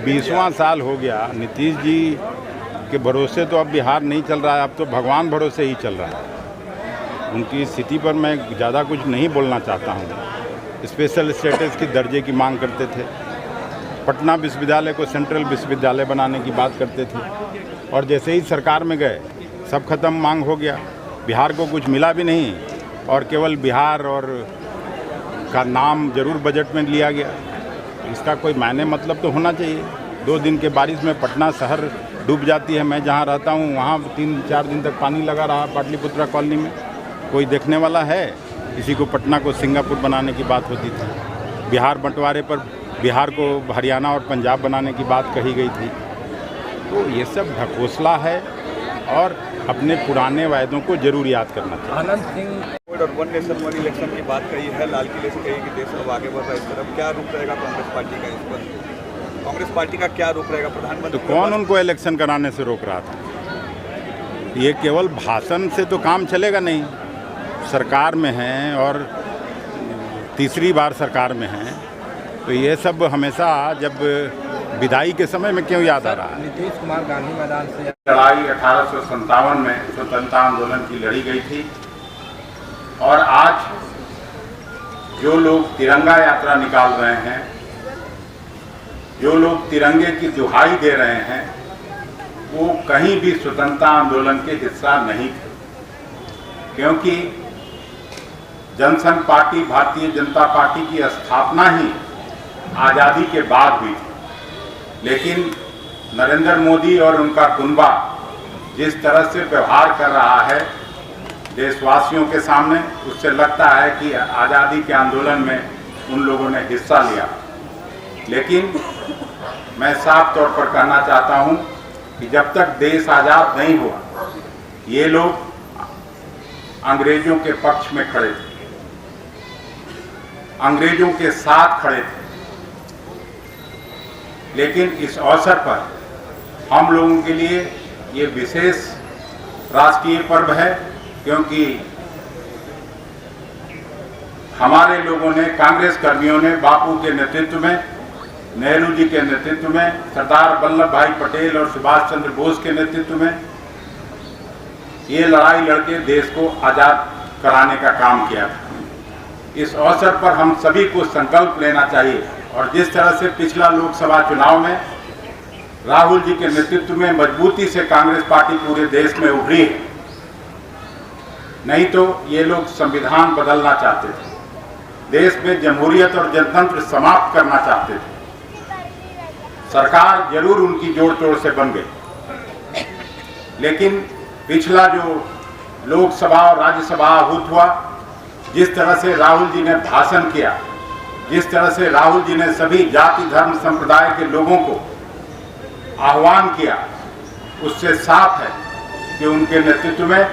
20वां साल हो गया नीतीश जी के भरोसे तो अब बिहार नहीं चल रहा है, अब तो भगवान भरोसे ही चल रहा है। उनकी स्थिति पर मैं ज़्यादा कुछ नहीं बोलना चाहता हूँ। स्पेशल स्टेटस की दर्जे की मांग करते थे, पटना विश्वविद्यालय को सेंट्रल विश्वविद्यालय बनाने की बात करते थे, और जैसे ही सरकार में गए सब खत्म, मांग हो गया। बिहार को कुछ मिला भी नहीं और केवल बिहार और का नाम जरूर बजट में लिया गया। इसका कोई मायने मतलब तो होना चाहिए। 2 दिन के बारिश में पटना शहर डूब जाती है। मैं जहाँ रहता हूँ वहाँ 3-4 दिन तक पानी लगा रहा पाटलिपुत्रा कॉलोनी में। कोई देखने वाला है? किसी को पटना को सिंगापुर बनाने की बात होती थी। बिहार बंटवारे पर बिहार को हरियाणा और पंजाब बनाने की बात कही गई थी। तो ये सब ढकोसला है और अपने पुराने वायदों को जरूर याद करना चाहिए। आनंद सिंह और 1 नेशन 1 इलेक्शन की बात कही है, लाल किले से कही कि देश अब आगे बढ़ रहा है इस तरफ। क्या रुख रहेगा कांग्रेस पार्टी का इस पर? कांग्रेस पार्टी का क्या रुख रहेगा? प्रधानमंत्री तो कौन उनको इलेक्शन कराने से रोक रहा था? ये केवल भाषण से तो काम चलेगा नहीं। सरकार में हैं और तीसरी बार सरकार में हैं, तो ये सब हमेशा जब विदाई के समय में क्यों याद आ रहा है? नीतीश कुमार गांधी मैदान से लड़ाई 1857 में स्वतंत्रता आंदोलन की लड़ी गई थी, और आज जो लोग तिरंगा यात्रा निकाल रहे हैं, जो लोग तिरंगे की दुहाई दे रहे हैं, वो कहीं भी स्वतंत्रता आंदोलन के हिस्सा नहीं थे। क्योंकि जनसंघ पार्टी, भारतीय जनता पार्टी की स्थापना ही आज़ादी के बाद हुई थी। लेकिन नरेंद्र मोदी और उनका कुनबा जिस तरह से व्यवहार कर रहा है देशवासियों के सामने, उससे लगता है कि आज़ादी के आंदोलन में उन लोगों ने हिस्सा लिया। लेकिन मैं साफ तौर पर कहना चाहता हूं कि जब तक देश आज़ाद नहीं हुआ, ये लोग अंग्रेजों के पक्ष में खड़े थे, अंग्रेजों के साथ खड़े थे। लेकिन इस अवसर पर हम लोगों के लिए ये विशेष राष्ट्रीय पर्व है, क्योंकि हमारे लोगों ने, कांग्रेस कर्मियों ने बापू के नेतृत्व में, नेहरू जी के नेतृत्व में, सरदार वल्लभ भाई पटेल और सुभाष चंद्र बोस के नेतृत्व में ये लड़ाई लड़के देश को आज़ाद कराने का काम किया था। इस अवसर पर हम सभी को संकल्प लेना चाहिए, और जिस तरह से पिछला लोकसभा चुनाव में राहुल जी के नेतृत्व में मजबूती से कांग्रेस पार्टी पूरे देश में उभरी है, नहीं तो ये लोग संविधान बदलना चाहते थे, देश में जमहूरियत और जनतंत्र समाप्त करना चाहते थे। सरकार जरूर उनकी जोड़ तोड़ से बन गई, लेकिन पिछला जो लोकसभा और राज्यसभा आहूत हुआ, जिस तरह से राहुल जी ने भाषण किया, जिस तरह से राहुल जी ने सभी जाति धर्म संप्रदाय के लोगों को आह्वान किया, उससे साफ है कि उनके नेतृत्व में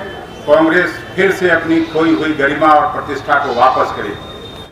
कांग्रेस फिर से अपनी खोई हुई गरिमा और प्रतिष्ठा को वापस करेगी।